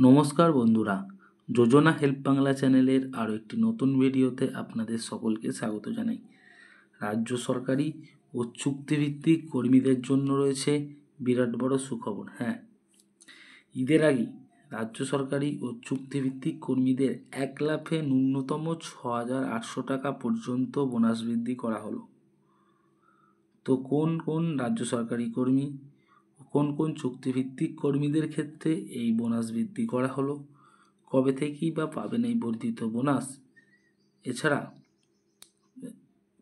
নমস্কার বন্ধুরা, যোজনা হেল্প বাংলা চ্যানেলের আরও একটি নতুন ভিডিওতে আপনাদের সকলকে স্বাগত জানাই। রাজ্য সরকারি ও চুক্তিভিত্তিক কর্মীদের জন্য রয়েছে বিরাট বড় সুখবর। হ্যাঁ, ঈদের আগেই রাজ্য সরকারি ও চুক্তিভিত্তিক কর্মীদের এক লাফে ন্যূনতম 6,800 টাকা পর্যন্ত বোনাস বৃদ্ধি করা হলো। তো কোন কোন রাজ্য সরকারি কর্মী, কোন কোন চুক্তিভিত্তিক কর্মীদের ক্ষেত্রে এই বোনাস বৃদ্ধি করা হলো, কবে থেকেই বা পাবেন এই বর্ধিত বোনাস, এছাড়া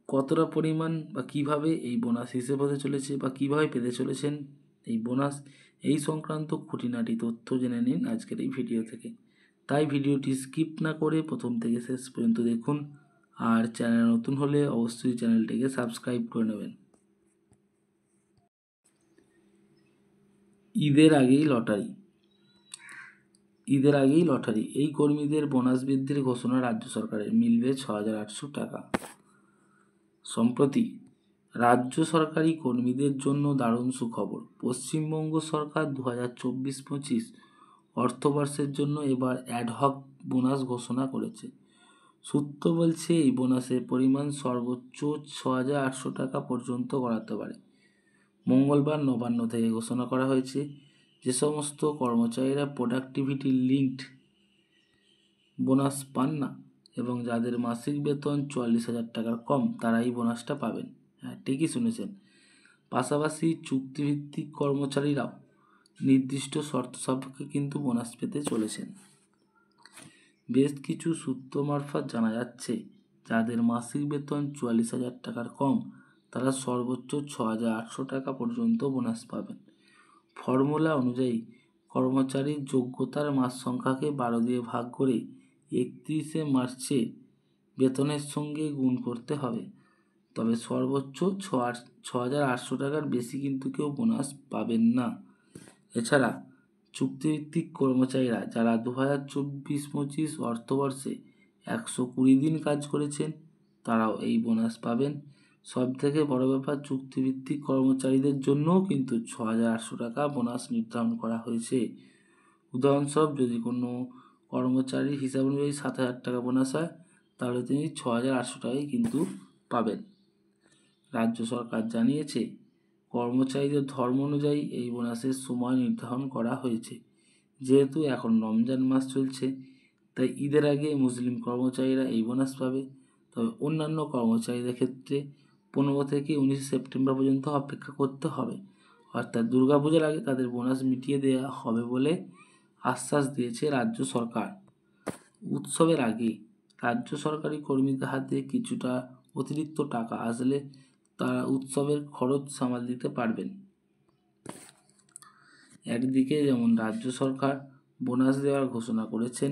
কতটা পরিমাণ বা কিভাবে এই বোনাস হিসেব হতে চলেছে বা কিভাবে পেতে চলেছেন এই বোনাস, এই সংক্রান্ত খুঁটিনাটি তথ্য জেনে নিন আজকের এই ভিডিও থেকে। তাই ভিডিওটি স্কিপ না করে প্রথম থেকে শেষ পর্যন্ত দেখুন, আর চ্যানেল নতুন হলে অবশ্যই চ্যানেলটিকে সাবস্ক্রাইব করে নেবেন। ঈদের আগেই লটারি এই কর্মীদের বোনাস বৃদ্ধির ঘোষণা রাজ্য সরকারের, মিলবে 6,800 টাকা। সম্প্রতি রাজ্য সরকারি কর্মীদের জন্য দারুণ সুখবর। পশ্চিমবঙ্গ সরকার 2024-25 অর্থবর্ষের জন্য এবার অ্যাডহক বোনাস ঘোষণা করেছে। সূত্র বলছে এই বোনাসের পরিমাণ সর্বোচ্চ 6,800 টাকা পর্যন্ত করাতে পারে। মঙ্গলবার নবান্ন থেকে ঘোষণা করা হয়েছে, যে সমস্ত কর্মচারীরা প্রোডাক্টিভিটি লিঙ্কড বোনাস পান না এবং যাদের মাসিক বেতন 44,000 টাকার কম, তারা এই বোনাসটা পাবেন। হ্যাঁ, ঠিকই শুনেছেন। পাশাপাশি চুক্তিভিত্তিক কর্মচারীরাও নির্দিষ্ট শর্ত সাপেক্ষে কিন্তু বোনাস পেতে চলেছেন। বেশ কিছু সূত্র মারফত জানা যাচ্ছে, যাদের মাসিক বেতন 44,000 টাকার কম, তারা সর্বোচ্চ 6,800 টাকা পর্যন্ত বোনাস পাবেন। ফর্মুলা অনুযায়ী কর্মচারীর যোগ্যতার মাস সংখ্যাকে 12 দিয়ে ভাগ করে 31শে মার্চে বেতনের সঙ্গে গুণ করতে হবে। তবে সর্বোচ্চ 6,800 টাকার বেশি কিন্তু কেউ বোনাস পাবেন না। এছাড়া চুক্তিভিত্তিক কর্মচারীরা যারা 2024-25 অর্থবর্ষে 120 দিন কাজ করেছেন, তারাও এই বোনাস পাবেন। সব থেকে বড় ব্যাপার, চুক্তিভিত্তিক কর্মচারীদের জন্যও কিন্তু 6,800 টাকা বোনাস নির্ধারণ করা হয়েছে। উদাহরণস্বরূপ, যদি কোনো কর্মচারীর হিসাব অনুযায়ী 7,000 টাকা বোনাস হয়, তাহলে তিনি 6,800 টাকাই কিন্তু পাবেন। রাজ্য সরকার জানিয়েছে, কর্মচারীদের ধর্ম অনুযায়ী এই বোনাসের সময় নির্ধারণ করা হয়েছে। যেহেতু এখন রমজান মাস চলছে, তাই ঈদের আগে মুসলিম কর্মচারীরা এই বোনাস পাবে। তবে অন্যান্য কর্মচারীদের ক্ষেত্রে 15 থেকে 19 সেপ্টেম্বর পর্যন্ত অপেক্ষা করতে হবে। অর্থাৎ দুর্গাপূজার আগে তাদের বোনাস মিটিয়ে দেওয়া হবে বলে আশ্বাস দিয়েছে রাজ্য সরকার। উৎসবের আগে রাজ্য সরকারি কর্মীদের হাতে কিছুটা অতিরিক্ত টাকা আসলে তারা উৎসবের খরচ সামাল দিতে পারবেন। একদিকে যেমন রাজ্য সরকার বোনাস দেওয়ার ঘোষণা করেছেন,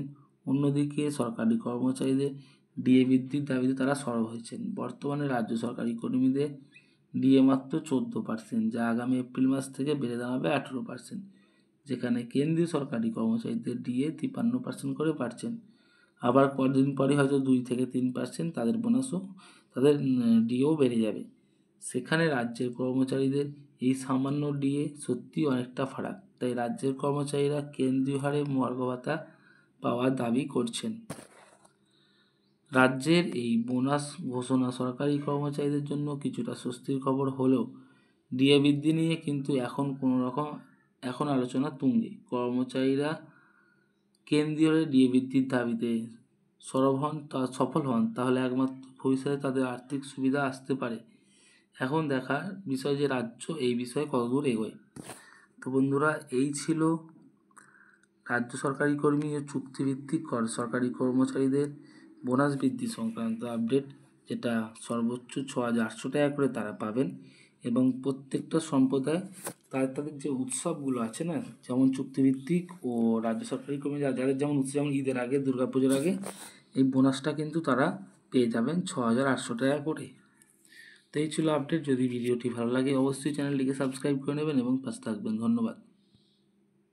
অন্যদিকে সরকারি কর্মচারীদের ডিএ বৃদ্ধির দাবিতে তারা সরব হয়েছেন। বর্তমানে রাজ্য সরকারি কর্মীদের ডিএ মাত্র 14%, যা আগামী এপ্রিল মাস থেকে বেড়ে দাঁড়াবে 18%, যেখানে কেন্দ্রীয় সরকারি কর্মচারীদের ডিএ 53% করে বাড়ছেন। আবার কদিন পরে হয়তো 2 থেকে 3% তাদের বোনাসও, তাদের ডিএও বেড়ে যাবে। সেখানে রাজ্যের কর্মচারীদের এই সামান্য ডিএ সত্যি অনেকটা ফারাক। তাই রাজ্যের কর্মচারীরা কেন্দ্রীয় হারে মহার্ঘ ভাতা পাওয়ার দাবি করছেন। রাজ্যের এই বোনাস ঘোষণা সরকারি কর্মচারীদের জন্য কিছুটা স্বস্তির খবর হলেও ডিএ বৃদ্ধি নিয়ে কিন্তু এখন আলোচনা তুঙ্গে। কর্মচারীরা কেন্দ্রীয় ডিএ বৃদ্ধির দাবিতে সফল হন, তাহলে একমাত্র ভবিষ্যতে তাদের আর্থিক সুবিধা আসতে পারে। এখন দেখার বিষয় যে রাজ্য এই বিষয়ে কতদূর এগোয়। তো বন্ধুরা, এই ছিল রাজ্য সরকারি কর্মী ও চুক্তিভিত্তিক সরকারি কর্মচারীদের বোনাস বৃদ্ধি সংক্রান্ত আপডেট, যেটা সর্বোচ্চ 6,800 টাকা করে তারা পাবেন। এবং প্রত্যেকটা সম্প্রদায় তাদের যে উৎসবগুলো আছে না, যেমন চুক্তিভিত্তিক ও রাজ্য সরকারি কর্মী যাদের যেমন উৎসব, যেমন ঈদের আগে, দুর্গাপুজোর আগে এই বোনাসটা কিন্তু তারা পেয়ে যাবেন 6,800 টাকা করে। তো এই ছিল আপডেট। যদি ভিডিওটি ভালো লাগে অবশ্যই চ্যানেলটিকে সাবস্ক্রাইব করে নেবেন এবং পাশে থাকবেন। ধন্যবাদ।